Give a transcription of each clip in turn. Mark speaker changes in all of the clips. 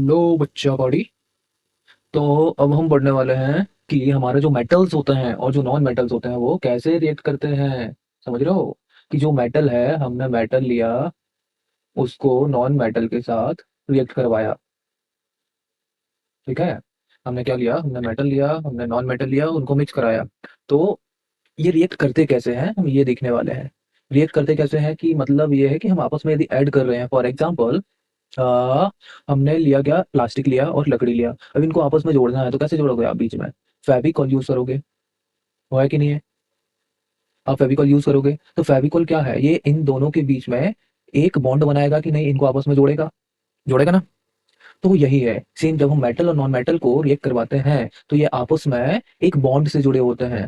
Speaker 1: लो बच्चा बॉडी। तो अब हम पढ़ने वाले हैं कि हमारे जो मेटल्स होते हैं और जो नॉन मेटल्स होते हैं वो कैसे रिएक्ट करते हैं। समझ रहे हो कि जो मेटल है, हमने मेटल लिया, उसको नॉन मेटल के साथ रिएक्ट करवाया। ठीक है, हमने क्या लिया, हमने मेटल लिया, हमने नॉन मेटल लिया, उनको मिक्स कराया। तो ये रिएक्ट करते कैसे हैं हम ये देखने वाले हैं। रिएक्ट करते कैसे हैं कि मतलब ये है कि हम आपस में यदि ऐड कर रहे हैं, फॉर एग्जाम्पल हमने लिया क्या, प्लास्टिक लिया और लकड़ी लिया। अब इनको आपस में जोड़ना है तो कैसे जोड़ोगे आप बीच में? फेविकॉल यूज करोगे, वो है कि नहीं है? आप फेविकॉल यूज करोगे तो फेविकॉल क्या है, ये इन दोनों के बीच में एक बॉन्ड बनाएगा कि नहीं, इनको आपस में जोड़ेगा, जोड़ेगा ना। तो यही है सेम, जब हम मेटल और नॉन मेटल को रिएक्ट करवाते हैं तो ये आपस में एक बॉन्ड से जुड़े होते हैं।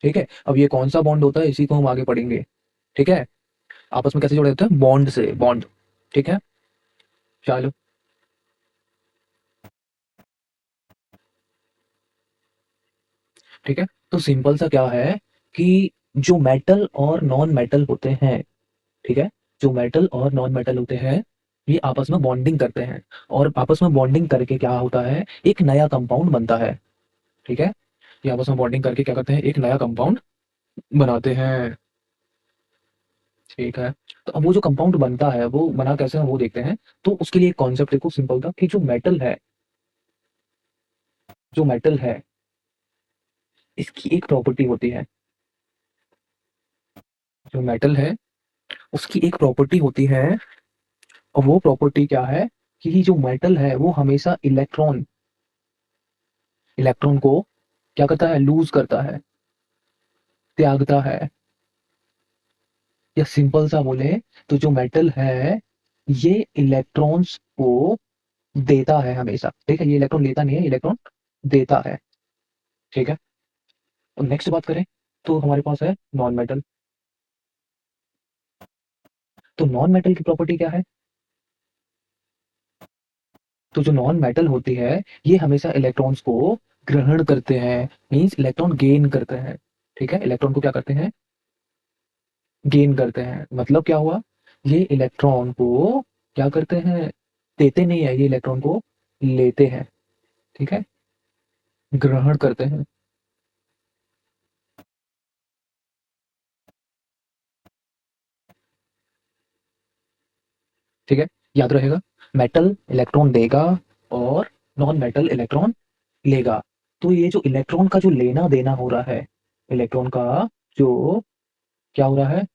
Speaker 1: ठीक है, अब ये कौन सा बॉन्ड होता है इसी को हम आगे पढ़ेंगे। ठीक है, आपस में कैसे जुड़े होते हैं, बॉन्ड से, बॉन्ड। ठीक है, चलो। ठीक है, तो सिंपल सा क्या है कि जो मेटल और नॉन मेटल होते हैं, ठीक है, जो मेटल और नॉन मेटल होते हैं ये आपस में बॉन्डिंग करते हैं। और आपस में बॉन्डिंग करके क्या होता है, एक नया कंपाउंड बनता है। ठीक है, ये आपस में बॉन्डिंग करके क्या करते हैं, एक नया कंपाउंड बनाते हैं। ठीक है, तो अब वो जो कंपाउंड बनता है वो बना कैसे है वो देखते हैं। तो उसके लिए एक कॉन्सेप्ट देखो, सिंपल था कि जो मेटल है, जो मेटल है इसकी एक प्रॉपर्टी होती है। जो मेटल है उसकी एक प्रॉपर्टी होती है, और वो प्रॉपर्टी क्या है कि जो मेटल है वो हमेशा इलेक्ट्रॉन, इलेक्ट्रॉन को क्या करता है, लूज करता है, त्यागता है। या सिंपल सा बोले तो जो मेटल है ये इलेक्ट्रॉन्स को देता है हमेशा। ठीक है, ये इलेक्ट्रॉन लेता नहीं है, इलेक्ट्रॉन देता है। ठीक है, तो नेक्स्ट बात करें तो हमारे पास है नॉन मेटल। तो नॉन मेटल की प्रॉपर्टी क्या है, तो जो नॉन मेटल होती है ये हमेशा इलेक्ट्रॉन्स को ग्रहण करते हैं, मींस इलेक्ट्रॉन गेन करते हैं। ठीक है, इलेक्ट्रॉन को क्या करते हैं, गेन करते हैं। मतलब क्या हुआ, ये इलेक्ट्रॉन को क्या करते हैं, देते नहीं है, ये इलेक्ट्रॉन को लेते हैं। ठीक है, ग्रहण करते हैं। ठीक है, याद रहेगा, मेटल इलेक्ट्रॉन देगा और नॉन मेटल इलेक्ट्रॉन लेगा। तो ये जो इलेक्ट्रॉन का जो लेना देना हो रहा है, इलेक्ट्रॉन का जो क्या हो रहा है,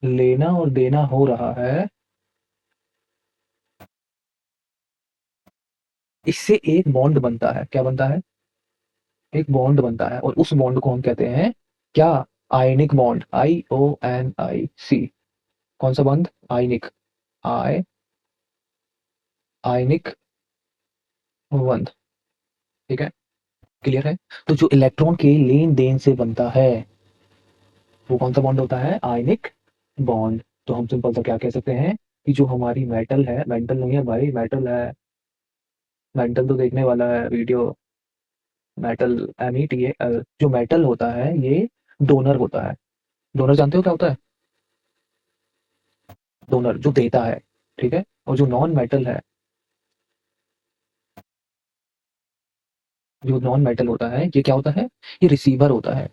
Speaker 1: लेना और देना हो रहा है, इससे एक बॉन्ड बनता है। क्या बनता है, एक बॉन्ड बनता है, और उस बॉन्ड को हम कहते हैं क्या, आयनिक बॉन्ड, IONIC। कौन सा बॉन्ड, आयनिक, आई आयनिक बॉन्ड। ठीक है, क्लियर है। तो जो इलेक्ट्रॉन के लेन देन से बनता है वो कौन सा बॉन्ड होता है, आयनिक बॉन्ड। तो हम सिंपल सा क्या कह सकते हैं कि जो हमारी मेटल है, मेंटल नहीं है भाई, मेटल है, मेंटल तो देखने वाला है वीडियो। मेटल, METAL, जो मेटल होता है ये डोनर होता है। डोनर जानते हो क्या होता है, डोनर जो देता है। ठीक है, और जो नॉन मेटल है, जो नॉन मेटल होता है ये क्या होता है, ये रिसीवर होता है।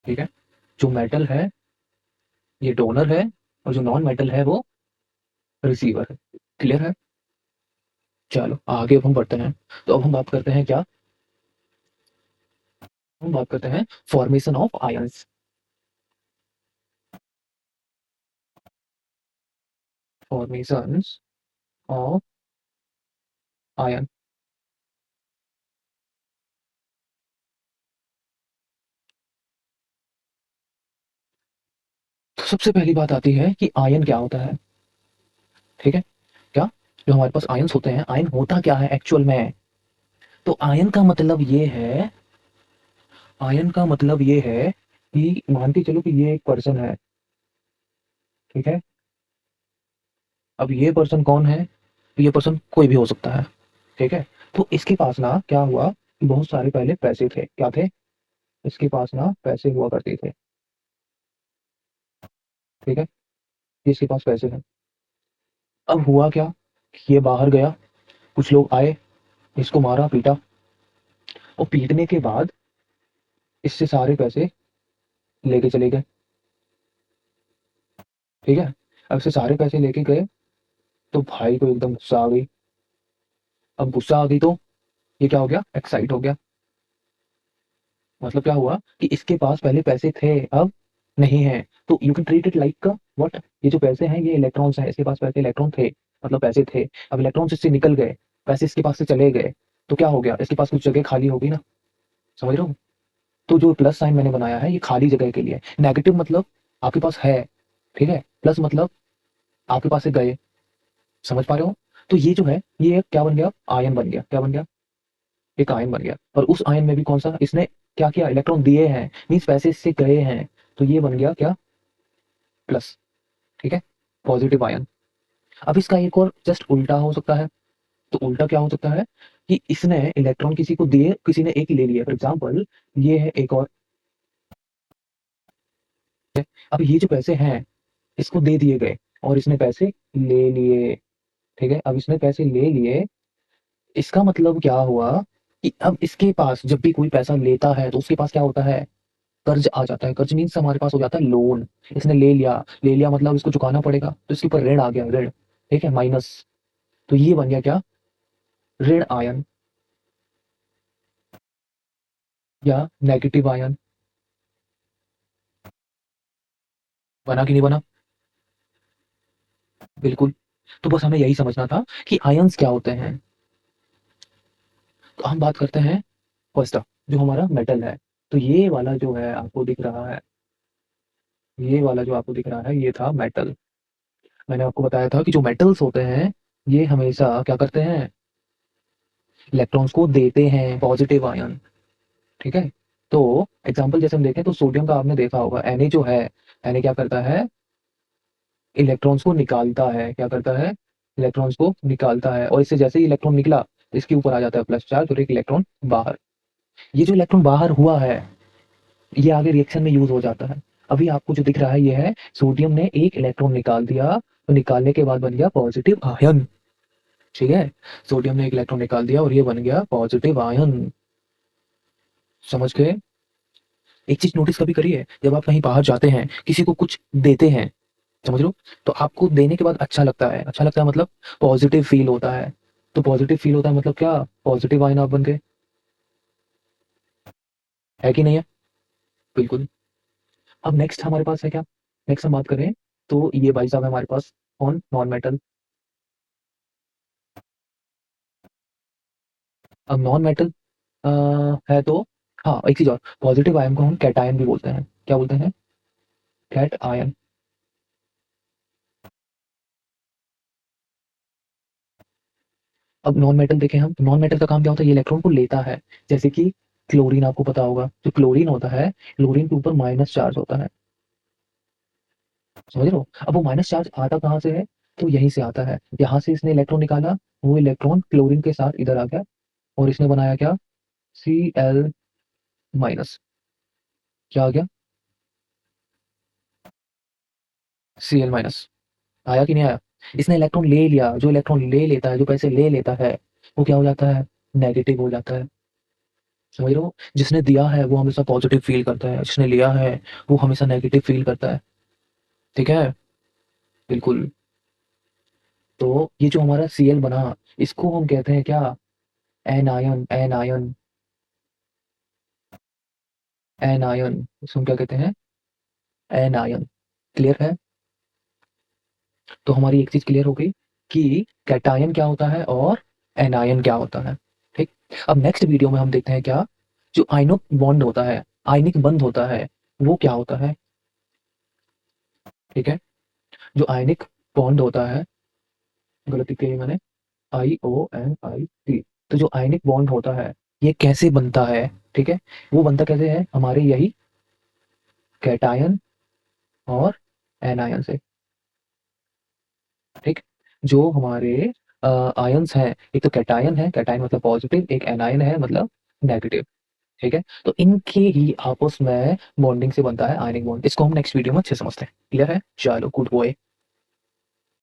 Speaker 1: ठीक है, जो मेटल है ये डोनर है, और जो नॉन मेटल है वो रिसीवर है। क्लियर है, चलो आगे अब हम बढ़ते हैं। तो अब हम बात करते हैं क्या, हम बात करते हैं formation of ions. Formation of ion. तो सबसे पहली बात आती है कि आयन क्या होता है। ठीक है, क्या, जो हमारे पास आयंस होते हैं, आयन होता क्या है एक्चुअल में। तो आयन का मतलब ये है, आयन का मतलब ये है कि मान के चलो कि ये एक पर्सन है। ठीक है, अब ये पर्सन कौन है, तो ये पर्सन कोई भी हो सकता है। ठीक है, तो इसके पास ना क्या हुआ कि बहुत सारे पहले पैसे थे, क्या थे, इसके पास ना पैसे हुआ करते थे। ठीक है, ये इसके पास पैसे हैं। अब हुआ क्या, ये बाहर गया, कुछ लोग आए, इसको मारा पीटा, और पीटने के बाद इससे सारे पैसे लेके चले गए। ठीक है, अब इससे सारे पैसे लेके गए, तो भाई को एकदम गुस्सा आ गई। अब गुस्सा आ गई तो ये क्या हो गया, एक्साइट हो गया। मतलब क्या हुआ कि इसके पास पहले पैसे थे, अब नहीं है। तो you can treat it like का व्हाट, ये जो पैसे हैं ये इलेक्ट्रॉन्स हैं, इसके पास पहले इलेक्ट्रॉन थे, मतलब पैसे थे। अब इलेक्ट्रॉन्स इससे निकल गए, पैसे इसके पास से चले गए, तो क्या हो गया, इसके पास कुछ जगह खाली होगी ना। समझ रहे हो? तो जो प्लस साइन मैंने बनाया है ये खाली जगह के लिए, नेगेटिव मतलब आपके पास है, ठीक है, प्लस मतलब आपके पास से गए। समझ पा रहे हो? तो ये जो है ये एक क्या बन गया, आयन बन गया। क्या बन गया, एक आयन बन गया। और उस आयन में भी कौन सा, इसने क्या किया, इलेक्ट्रॉन दिए हैं, मीन्स पैसे इससे गए हैं, तो ये बन गया क्या, प्लस। ठीक है, पॉजिटिव आयन। अब इसका एक और जस्ट उल्टा हो सकता है। तो उल्टा क्या हो सकता है कि इसने इलेक्ट्रॉन किसी को दिए, किसी ने एक ही ले लिया, फॉर एग्जाम्पल ये है एक और। अब ये जो पैसे हैं इसको दे दिए गए और इसने पैसे ले लिए। ठीक है, अब इसने पैसे ले लिए, इसका मतलब क्या हुआ कि अब इसके पास जब भी कोई पैसा लेता है तो उसके पास क्या होता है, कर्ज आ जाता है। कर्ज मीन्स हमारे पास हो जाता है लोन। इसने ले लिया, ले लिया मतलब इसको चुकाना पड़ेगा, तो इसके ऊपर ऋण आ गया, ऋण। ठीक है, माइनस। तो ये बन गया क्या, ऋण आयन या नेगेटिव आयन। बना कि नहीं बना? बिल्कुल। तो बस हमें यही समझना था कि आयंस क्या होते हैं। तो हम बात करते हैं फर्स्ट, जो हमारा मेटल है। तो ये वाला जो है आपको दिख रहा है, ये वाला जो आपको दिख रहा है ये था मेटल। मैंने आपको बताया था कि जो मेटल्स होते हैं ये हमेशा क्या करते हैं, इलेक्ट्रॉन्स को देते हैं, पॉजिटिव आयन। ठीक है, तो एग्जांपल जैसे हम देखें तो सोडियम का आपने देखा होगा, Na जो है, Na क्या करता है, इलेक्ट्रॉन्स को निकालता है। क्या करता है, इलेक्ट्रॉन्स को निकालता है, और इससे जैसे ही इलेक्ट्रॉन निकला तो इसके ऊपर आ जाता है प्लस चार्ज और एक इलेक्ट्रॉन बाहर। ये जो इलेक्ट्रॉन बाहर हुआ है ये आगे रिएक्शन में यूज हो जाता है। अभी आपको जो दिख रहा है ये है सोडियम ने एक इलेक्ट्रॉन निकाल दिया, तो निकालने के बाद बन गया पॉजिटिव आयन। ठीक है, सोडियम ने एक इलेक्ट्रॉन निकाल दिया और ये बन गया पॉजिटिव आयन। समझ गए? एक चीज नोटिस कभी करिए, जब आप कहीं बाहर जाते हैं किसी को कुछ देते हैं, समझ लो, तो आपको देने के बाद अच्छा लगता है। अच्छा लगता है मतलब पॉजिटिव फील होता है। तो पॉजिटिव फील होता है मतलब क्या, पॉजिटिव आयन आप बन गए। है कि नहीं है? बिल्कुल। अब नेक्स्ट हमारे पास है क्या, नेक्स्ट हम बात करें तो ये भाई साहब है हमारे पास कौन, नॉन मेटल। अब नॉन मेटल है तो, हाँ एक चीज और, पॉजिटिव आयन को हम कैटायन भी बोलते हैं। क्या बोलते हैं, कैट आयन। अब नॉन मेटल देखें हम, तो नॉन मेटल का काम क्या होता है, ये इलेक्ट्रॉन को लेता है। जैसे कि क्लोरीन, आपको पता होगा जो क्लोरीन होता है, क्लोरीन के ऊपर माइनस चार्ज होता है। समझ रहे हो? अब वो माइनस चार्ज आता कहाँ से है, तो यहीं से आता है, यहाँ से इसने इलेक्ट्रॉन निकाला, वो इलेक्ट्रॉन क्लोरीन के साथ इधर आ गया और इसने बनाया क्या, Cl माइनस। क्या आ गया, Cl माइनस। आया कि नहीं आया? इसने इलेक्ट्रॉन ले लिया, जो इलेक्ट्रॉन ले लेता है, जो पैसे ले लेता है, वो क्या हो जाता है, नेगेटिव हो जाता है। समझ रहे हो? जिसने दिया है वो हमेशा पॉजिटिव फील करता है, जिसने लिया है वो हमेशा नेगेटिव फील करता है। ठीक है, बिल्कुल। तो ये जो हमारा Cl बना, इसको हम कहते हैं क्या, एनायन। एनायन, एनायन, इसको हम क्या कहते हैं, एनायन। क्लियर है? तो हमारी एक चीज क्लियर हो गई कि कैटायन क्या होता है और एनायन क्या होता है। ठीक। अब नेक्स्ट वीडियो में हम देखते हैं क्या, जो आयनिक बॉन्ड होता है, आयनिक बंध होता है, वो क्या होता है। ठीक है, जो आयनिक बॉन्ड होता है, गलती कही मैंने, IONIC। तो जो आयनिक बॉन्ड होता है ये कैसे बनता है, ठीक है, वो बनता कैसे है, हमारे यही कैटायन और एनायन से। ठीक, जो हमारे आयंस हैं, एक तो कैटायन है, कैटायन मतलब पॉजिटिव, एक एनायन है मतलब नेगेटिव। ठीक है, तो इनके ही आपस में बॉन्डिंग से बनता है आयनिक बॉन्ड। इसको हम नेक्स्ट वीडियो में अच्छे से समझते हैं। क्लियर है? चलो, गुड बॉय।